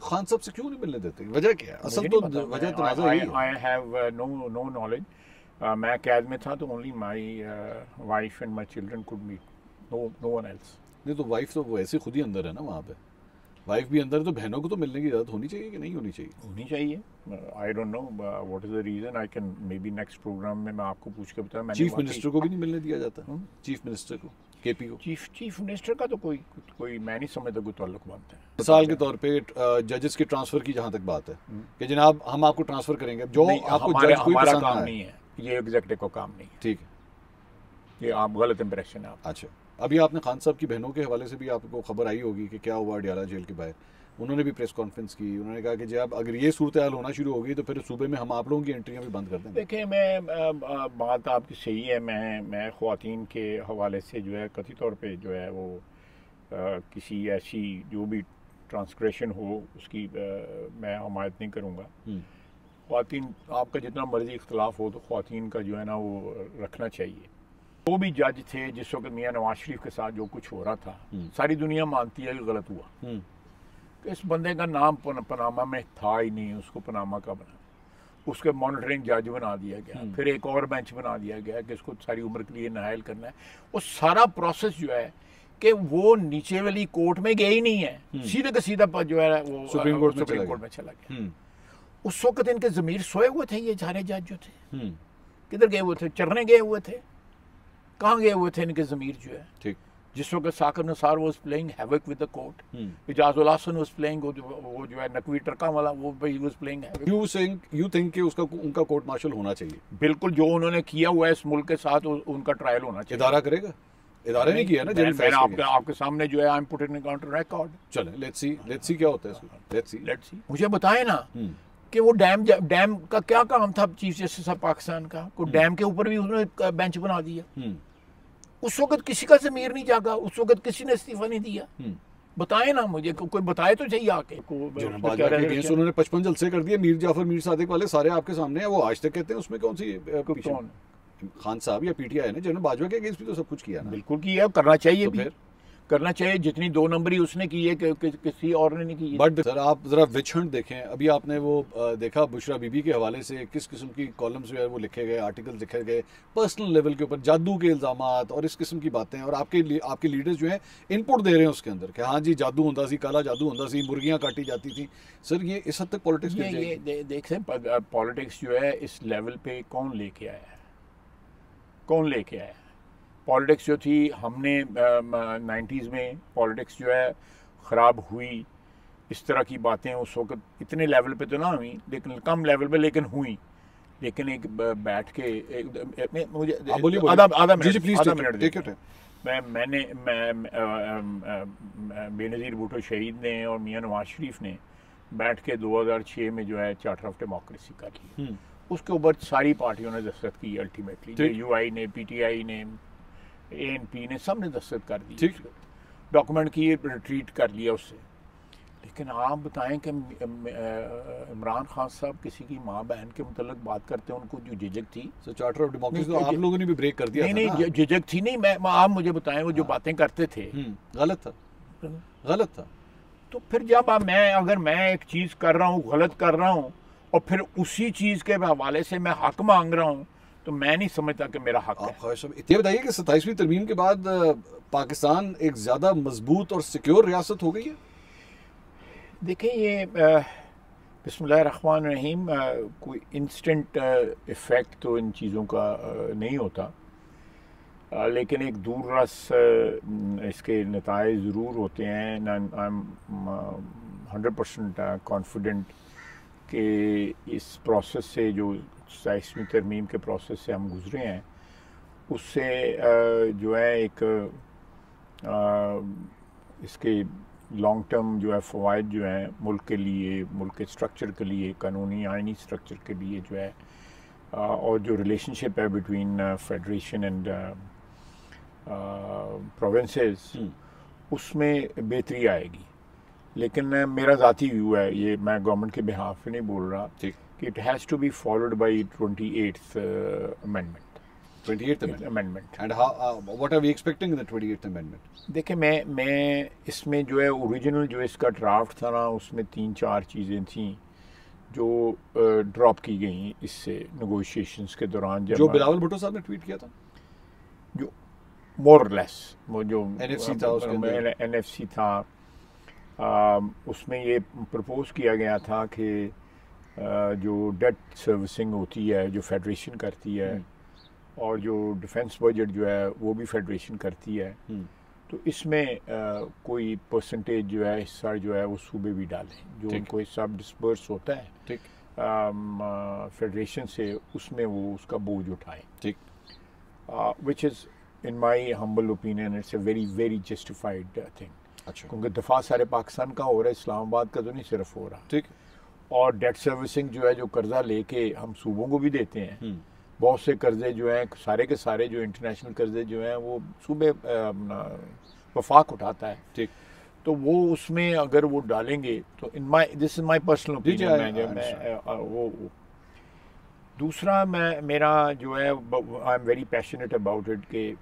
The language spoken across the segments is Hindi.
खान साहब से क्यों नहीं मिलने देते? वजह क्या है? असल तो वजह तनाज़ा यही है। I have no knowledge. मैं कैद में था तो only my wife and my children could meet, no one else. नहीं तो वाइफ तो वैसे खुद ही अंदर है ना वहाँ पे, वाइफ भी अंदर है, तो बहनों को तो मिलने की इजाज़त होनी चाहिए कि नहीं होनी चाहिए? होनी चाहिए। I don't know what is the reason, I can maybe next programme में मैं आपको पूछ के बताऊँ। चीफ मिनिस्टर को भी नहीं मिलने दिया जाता? चीफ मिनिस्टर को, केपी को? चीफ मिनिस्टर का तो कोई मैं नहीं समझता कोई ताल्लुक बनता है। मिसाल के तौर पे जजेस के ट्रांसफर की जहाँ तक बात है कि जनाब हम आपको ट्रांसफर करेंगे, जो आपको जज कोई हमारा पसंद काम ना नहीं है, ये एग्जीक्यूटिव का काम नहीं है। ठीक है, ये आप गलत इंप्रेशन है आप। अच्छा। अभी आपने खान साहब की बहनों के हवाले से भी आपको खबर आई होगी कि क्या हुआ अडयाला जेल के बाहर। उन्होंने भी प्रेस कॉन्फ्रेंस की, उन्होंने कहा कि जब अगर ये सूरत हाल होना शुरू होगी तो फिर सूबे में हम आप लोगों की एंट्रियां भी बंद कर देंगे। देखिए, मैं बात आपकी सही है। मैं ख्वातीन के हवाले से जो है कथित तौर पे जो है वो किसी ऐसी जो भी ट्रांसग्रेशन हो उसकी मैं हमायत नहीं करूँगा। ख्वातीन, आपका जितना मर्जी इख्तलाफ हो तो ख्वातीन का जो है ना वो रखना चाहिए। वो भी जज थे जिस वक्त मियाँ नवाज शरीफ के साथ जो कुछ हो रहा था, सारी दुनिया मानती है कि गलत हुआ। इस बंदे का नाम पनामा में था ही नहीं, उसको पनामा का बना, उसके मॉनिटरिंग जज बना दिया गया, फिर एक और बेंच बना दिया गया कि इसको सारी उम्र के लिए नायल करना है। वो सारा प्रोसेस जो है कि वो नीचे वाली कोर्ट में गया ही नहीं है, सीधे का सीधा जो है वो सुप्रीम कोर्ट में चला गया। उस वक्त इनके ज़मीर सोए हुए थे, ये सारे जज जो थे किधर गए हुए थे? चरने गए हुए थे? कहाँ गए हुए थे इनके ज़मीर जो है? ठीक। जिस वक्त Saqib Nisar was playing havoc with the court, Ijazul Hasan was playing, वो जो है नकवी टरका वाला, वो ही was playing havoc. You think कि उनका कोर्ट मार्शल होना चाहिए? बिल्कुल, जो उन्होंने किया हुआ है इस मुल्क के साथ उनका ट्रायल होना चाहिए। इदारा करेगा? इदारे ने किया ना मैंने आपके सामने जो है I am putting it on record. चलें, लेट्स सी क्या होता है। Let's see. मुझे बताएं ना कि वो डैम का क्या काम था चीफ जस्टिस ऑफ पाकिस्तान का? को डैम के ऊपर भी उन्होंने बेंच बना दिया। उस वक्त किसी का ज़मीर नहीं जागा, उस वक्त किसी ने इस्तीफा नहीं दिया। बताए ना मुझे, कोई बताए तो चाहिए आके। उन्होंने 55 जलसे कर दिए, मीर जाफर मीर सादिक वाले सारे आपके सामने हैं, वो आज तक कहते हैं उसमें कौन सी कौन? खान साहब या पीटीआई ने जनरल बाजवा के अगेंस्ट भी तो सब कुछ किया ना। बिल्कुल किया, करना चाहिए भी, करना चाहिए। जितनी 2 नंबरी उसने की है किसी और ने नहीं की है। बट सर आप जरा विचहण देखें, अभी आपने वो देखा बुशरा बीबी के हवाले से किस किस्म की कॉलम्स जो है वो लिखे गए, आर्टिकल लिखे गए पर्सनल लेवल के ऊपर, जादू के इल्जामात और इस किस्म की बातें, और आपके लीडर्स जो हैं इनपुट दे रहे हैं उसके अंदर कि हाँ जी जादू होता सी, काला जादू होता सी, मुर्गियाँ काटी जाती थी। सर ये इस हद तक पॉलिटिक्स देखें, पॉलिटिक्स जो है इस लेवल पे कौन लेके आया है? कौन लेके आया? पॉलिटिक्स जो थी, हमने 90s में पॉलिटिक्स जो है ख़राब हुई, इस तरह की बातें उस वक्त इतने लेवल पे तो ना हुई, लेकिन कम लेवल पे लेकिन हुई। लेकिन एक बैठ के मुझे आधा मिनट मैंने बेनज़ीर भुट्टो शहीद ने और मियाँ नवाज शरीफ ने बैठ के 2006 में जो है चार्टर ऑफ डेमोक्रेसी का की। उसके ऊपर सारी पार्टियों ने दस्तखत की अल्टीमेटली, यूआई ने, पीटीआई ने, एएनपी ने, सब ने दस्तखत कर दी, ठीक डॉक्यूमेंट की, रिट्रीट कर लिया उससे। लेकिन आप बताएं कि इमरान खान साहब किसी की माँ बहन के मुतल्लिक बात करते हैं, उनको जो झिझक थी, चार्टर ऑफ डेमोक्रेसी तो आप लोगों ने भी ब्रेक कर दिया। नहीं, झिझक थी नहीं। आप मुझे बताएं वो जो बातें करते थे गलत था। तो फिर जब अगर मैं एक चीज़ कर रहा हूँ, गलत कर रहा हूँ, और फिर उसी चीज़ के हवाले से मैं हक मांग रहा हूँ, तो मैं नहीं समझता कि मेरा हक है। ये बताइए कि 27वीं तरमीम के बाद पाकिस्तान एक ज़्यादा मजबूत और सिक्योर रियासत हो गई है? देखिए, ये बिस्मिल्लाहिर्रहमानिर्रहीम, कोई इंस्टेंट इफ़ेक्ट तो इन चीज़ों का नहीं होता, लेकिन एक दूर रस इसके नताइज ज़रूर होते हैं। आई एम 100% कॉन्फिडेंट कि इस प्रोसेस से, जो 27वीं तरमीम के प्रोसेस से हम गुजरे हैं, उससे जो है एक इसके लॉन्ग टर्म जो है फ़वाइद जो हैं मुल्क के लिए, मुल्क के स्ट्रक्चर के लिए, कानूनी आइनी स्ट्रक्चर के लिए जो है, और जो रिलेशनशिप है बिटवीन फेडरेशन एंड प्रोविंसेस, उसमें बेहतरी आएगी। लेकिन मेरा ज़ाती व्यू है, ये मैं गवर्नमेंट के बिहाफ पे नहीं बोल रहा, कि it has to be followed by 28th amendment. 28th amendment. And how what are we expecting in the 28th amendment? देखिए मैं इसमें जो है ओरिजिनल जो इसका ड्राफ्ट था ना, उसमें 3-4 चीज़ें थी जो ड्रॉप की गई इससे नेगोशिएशंस के दौरान, जो बिलावल भुट्टो साहब ने ट्वीट किया था, जो मोर और लेस वो जो NFC था, उसके अंदर NFC था, उसमें ये प्रपोज किया गया था कि जो डेट सर्विसिंग होती है जो फेडरेशन करती है और जो डिफेंस बजट जो है वो भी फेडरेशन करती है, तो इसमें कोई परसेंटेज जो है हिस्सा जो है वो सूबे भी डालें, जो उनको हिस्सा डिस्पर्स होता है फेडरेशन से, उसमें वो उसका बोझ उठाएं, ठीक, which is in my humble opinion it's a very very justified thing. अच्छा, क्योंकि दफा सारे पाकिस्तान का हो रहा है, इस्लामाबाद का तो नहीं सिर्फ हो रहा, ठीक। और डेट सर्विसिंग जो है, जो कर्जा लेके हम सूबों को भी देते हैं, बहुत से कर्जे जो हैं, सारे के सारे जो इंटरनेशनल कर्जे जो हैं वो सूबे वफाक उठाता है, ठीक। तो वो उसमें अगर वो डालेंगे तो in my this is my personal opinion. वो दूसरा मेरा जो है I am very passionate about it कि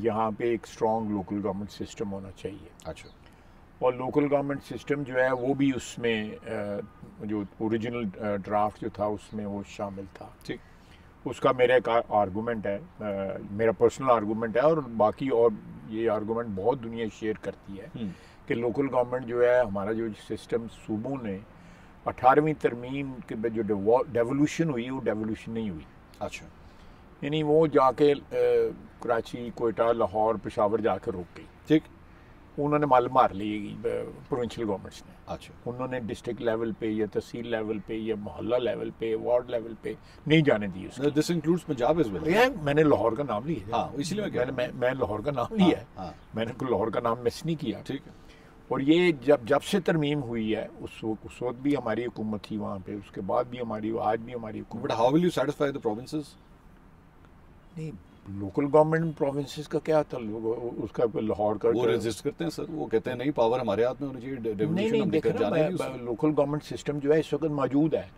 यहाँ पे एक स्ट्रॉन्ग लोकल गवर्नमेंट सिस्टम होना चाहिए। अच्छा, और लोकल गवर्नमेंट सिस्टम जो है वो भी उसमें जो ओरिजिनल ड्राफ्ट जो था उसमें वो शामिल था, ठीक। उसका मेरा एक आर्गूमेंट है, मेरा पर्सनल आर्गूमेंट है, और बाकी और ये आर्गूमेंट बहुत दुनिया शेयर करती है कि लोकल गवर्नमेंट जो है, हमारा जो सिस्टम सूबों ने 18वीं तरमीम के जो डेवोल्यूशन हुई वो डेवोल्यूशन नहीं हुई। अच्छा, यानी वो जाके कराची, कोयटा, लाहौर, पेशावर जाके रोक गई, ठीक। उन्होंने मार ली प्रोविंशियल गवर्नमेंट्स ने। अच्छा, उन्होंने डिस्ट्रिक्ट लेवल पे या तहसील लेवल पे या मोहल्ला लेवल पे, वार्ड लेवल पे नहीं जाने दी उसको। This includes Punjab as well. मैंने लाहौर का नाम लिया, हाँ, इसलिए मैं लाहौर का नाम लिया है, मैंने लाहौर का नाम मिस नहीं किया, ठीक है। और ये जब से तरमीम हुई है उस वक्त भी हमारी हुकूमत थी वहाँ पे, उसके बाद भी हमारी, आज भी हमारी हुकूमत। But how will you satisfy the provinces? नहीं, लोकल गवर्नमेंट प्रोविंसेस का क्या था, उसका लाहौर का वो रेजिस्ट करते हैं सर, वो कहते हैं नहीं, पावर हमारे हाथ में होनी चाहिए। नहीं देखना, लोकल गवर्नमेंट सिस्टम जो है इस वक्त मौजूद है,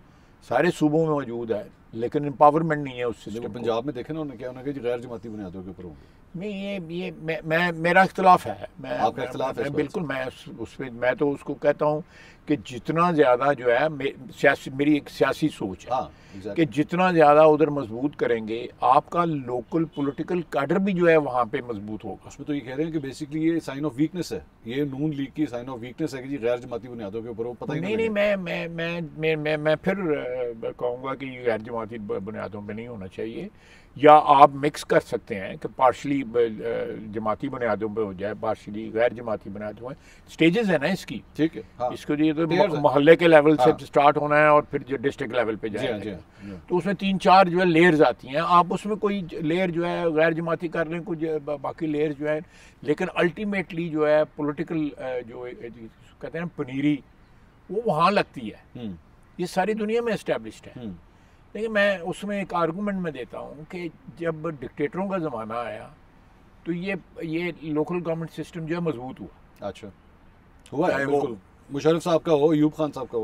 सारे सूबों में मौजूद है, लेकिन एम्पावरमेंट नहीं है उस सिस्टम। पंजाब में देखे ना उन्होंने क्या, उन्होंने गैर जमाती बुनियादों के ऊपर होंगे। नहीं, ये मेरा इख्तलाफ है, आपका इख्तलाफ है? बिल्कुल, मैं उसमें मैं तो उसको कहता हूँ कि जितना ज़्यादा जो है मेरी एक सियासी सोच है, हाँ, कि जितना ज़्यादा उधर मजबूत करेंगे आपका लोकल पॉलिटिकल कैडर भी जो है वहाँ पे मजबूत होगा। उसमें तो ये कह रहे हैं कि बेसिकली ये साइन ऑफ वीकनेस है, ये नून लीग की साइन ऑफ वीकनेस है कि जी गैर जमाती बुनियादों के ऊपर वो पता ही नहीं, मैं फिर कहूँगा कि गैर जमाती बुनियादों पर नहीं होना चाहिए, या आप मिक्स कर सकते हैं कि पार्शली जमाती बुनियादों पे हो जाए, पार्शली गैर जमाती बुनियादों पे। स्टेजेस है ना इसकी, ठीक है, हाँ। इसको ये तो मोहल्ले के लेवल से स्टार्ट होना है और फिर जो डिस्ट्रिक्ट लेवल पे जाए, तो उसमें 3-4 जो है लेयर्स आती हैं। आप उसमें कोई लेयर जो है गैर जमाती कर लें, कुछ बाकी लेयर जो है, लेकिन अल्टीमेटली जो है पॉलिटिकल जो कहते हैं पनीरी, वो वहाँ लगती है। ये सारी दुनिया में एस्टेब्लिश्ड है। लेकिन मैं उसमें एक आर्गूमेंट में देता हूँ कि जब डिक्टेटरों का ज़माना आया तो ये लोकल गवर्नमेंट सिस्टम जो है मजबूत हुआ। अच्छा, हुआ है, बिल्कुल। मुशर्रफ साहब का हो, अयूब खान साहब का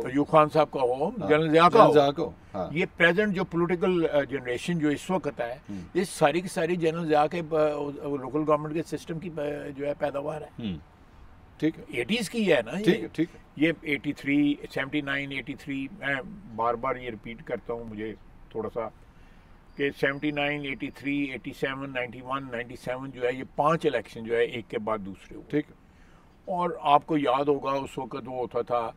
हो, जनरल ज़िया का हो, हाँ। ये प्रेजेंट जो पॉलिटिकल जनरेशन जो इस वक्त है, ये सारी की सारी जनरल ज़िया के लोकल गवर्नमेंट के सिस्टम की जो है पैदावार है, ठीक है, 80s की है ना, ठीक है। ये 83, 79, 83, मैं बार बार ये रिपीट करता हूँ, मुझे थोड़ा सा कि 79, 83, 87, 91, 97 जो है, ये 5 इलेक्शन जो है एक के बाद दूसरे हुए, ठीक है। और आपको याद होगा उस वक्त वो होता था,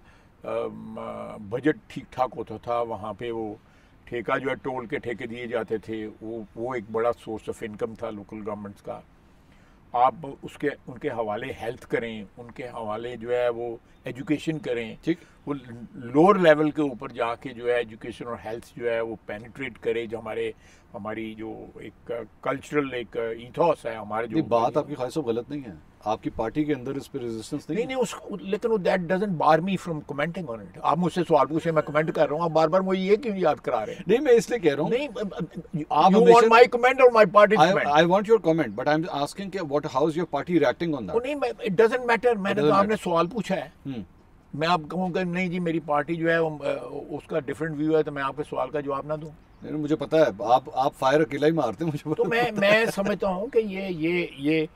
बजट ठीक ठाक होता था, वहाँ पे वो ठेका जो है, टोल के ठेके दिए जाते थे, वो एक बड़ा सोर्स ऑफ इनकम था लोकल गवर्नमेंट्स का। आप उनके हवाले हेल्थ करें, उनके हवाले जो है वो एजुकेशन करें, ठीक। वो लोअर लेवल के ऊपर जाके जो है एजुकेशन और हेल्थ जो है वो पेनिट्रेट करे, जो हमारी जो एक कल्चरल एक ईथॉस है हमारे, जो बात आपकी ख्वाहिश गलत नहीं है, आपकी पार्टी के अंदर इस पर रेजिस्टेंस नहीं, लेकिन that doesn't bar me from commenting on it. आप मुझसे सवाल पूछे, मैं कमेंट कर रहा हूँ, आप बार बार मुझे ये क्यों याद करा रहे हैं? नहीं, मैं इसलिए कह रहा हूँ, नहीं, आप यू वांट माय कमेंट और my party comment? I want your comment, but I am asking कि what, how is your party reacting on that? नहीं, इट डजंट मैटर, मैंने तो आपने सवाल पूछा है, मैं आप कहूँगा नहीं जी मेरी पार्टी जो है उसका डिफरेंट व्यू है, तो मैं आपके सवाल का जवाब ना दूँ? मुझे पता है आप फायर अकेला ही मारते हैं, मुझे तो मैं समझता हूँ कि ये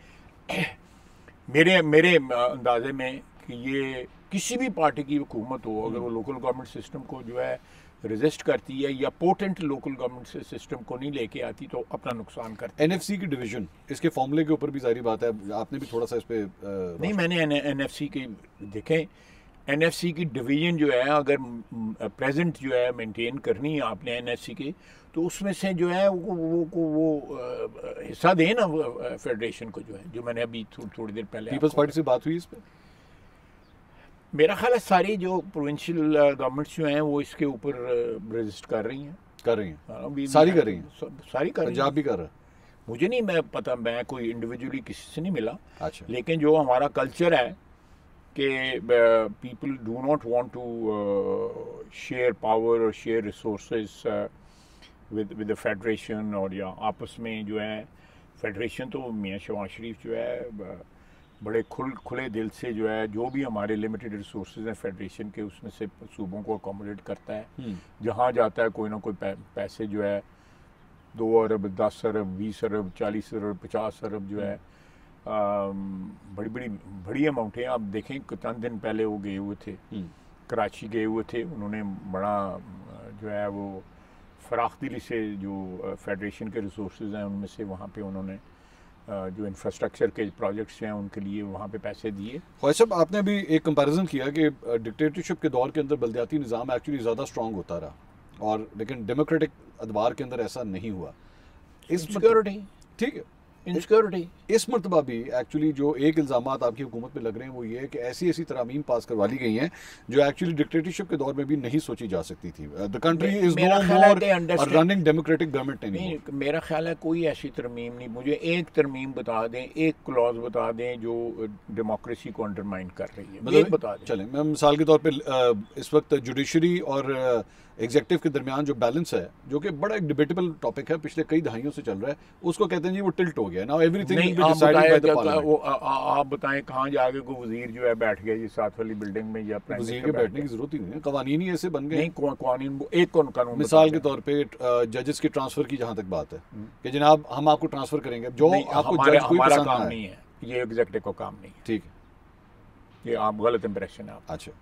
मेरे मेरे अंदाजे में कि ये किसी भी पार्टी की हुकूमत हो, अगर वो लोकल गवर्नमेंट सिस्टम को जो है रेजिस्ट करती है या पोटेंट लोकल गवर्नमेंट सिस्टम को नहीं लेके आती, तो अपना नुकसान करती है। एनएफसी की डिवीजन, इसके फॉर्मूले के ऊपर भी जारी बात है, आपने भी थोड़ा सा इस पे नहीं, मैंने एनएफसी की देखें, एनएफसी की डिवीजन जो है अगर प्रेजेंट जो है मेंटेन करनी है आपने एनएफसी के, तो उसमें से जो है वो हिस्सा दें ना फेडरेशन को, जो है जो मैंने अभी थोड़ी देर पहले पीपल्स पार्टी से बात हुई इस पे। मेरा ख्याल है सारी जो प्रोविंशियल गवर्नमेंट्स जो हैं वो इसके ऊपर रजिस्ट कर रही हैं। सारी कर रही हैं, सारी कर रही हैं। पंजाब भी कर रहा है। मुझे नहीं मैं पता, मैं कोई इंडिविजुअली किसी से नहीं मिला। अच्छा। लेकिन जो हमारा कल्चर है कि people do not want to share power और share resources with the federation, और या आपस में जो है फेडरेशन तो मियाँ शहबाज शरीफ जो है बड़े खुले दिल से जो है जो भी हमारे लिमिटेड रिसोर्सेज हैं फेडरेशन के, उसमें से सूबों को अकोमोडेट करता है। जहाँ जाता है कोई ना कोई पैसे जो है 2 अरब 10 अरब 20 अरब 40 अरब 50 अरब जो है बड़ी अमाउंटें। आप देखें चंद दिन पहले वो गए हुए थे, कराची गए हुए थे, उन्होंने बड़ा जो है वो फराख दिली से जो फेडरेशन के रिसोर्सेज हैं उनमें से वहाँ पे उन्होंने जो इंफ्रास्ट्रक्चर के प्रोजेक्ट्स हैं उनके लिए वहाँ पे पैसे दिए। ख्वाहिश साहब, आपने अभी एक कंपैरिजन किया कि डिक्टेटरशिप के दौर के अंदर बलदियाती निज़ाम एक्चुअली ज़्यादा स्ट्रांग होता रहा, और लेकिन डेमोक्रेटिक अदवार के अंदर ऐसा नहीं हुआ। इनसिक्योरिटी, ठीक है, इनसिक्योरिटी इस मरतबा भी एक्चुअली जो एक इल्ज़ामात आपकी हुकूमत पे लग रहे हैं वो ये है कि ऐसी तरामीम पास करवा ली गई हैं जो एक्चुअली डिक्टेटरशिप के दौर में भी नहीं सोची जा सकती थी। The country is no more running democratic government नहीं। मेरा ख्याल है कोई ऐसी तरमीम नहीं, मुझे एक तरमीम बता दें, एक क्लॉज बता दें जो डेमोक्रेसी को अंडरमाइन कर रही है, मतलब बता दें। चलें, मैं मिसाल के तौर पर इस वक्त जुडिशरी और एग्जेक्टिव के दरमियान जो बैलेंस है, जो कि बड़ा एक डिबेटेबल टॉपिक है, पिछले कई दहाइयों से चल रहा है, उसको कहते हैं जी वो टिल्ट हो गया। Now everything will be decided by the parliament. आप बताएं कहाँ जाके कोई वजीर जो है बैठ गया जी साथ वाली बिल्डिंग में, या वजीर के बैठने की जरूरत ही नहीं है, कवानीन ही ऐसे बन गए। नहीं, कानून एक कानून मिसाल के तौर पे जजेस की ट्रांसफर की जहाँ तक बात है कि जनाब हम आपको ट्रांसफर करेंगे, जो आपको जज कोई पसंद काम नहीं है, ये एग्जीक्यूटिव का काम नहीं है। ठीक है, ये आप गलत इंप्रेशन है आप। अच्छा।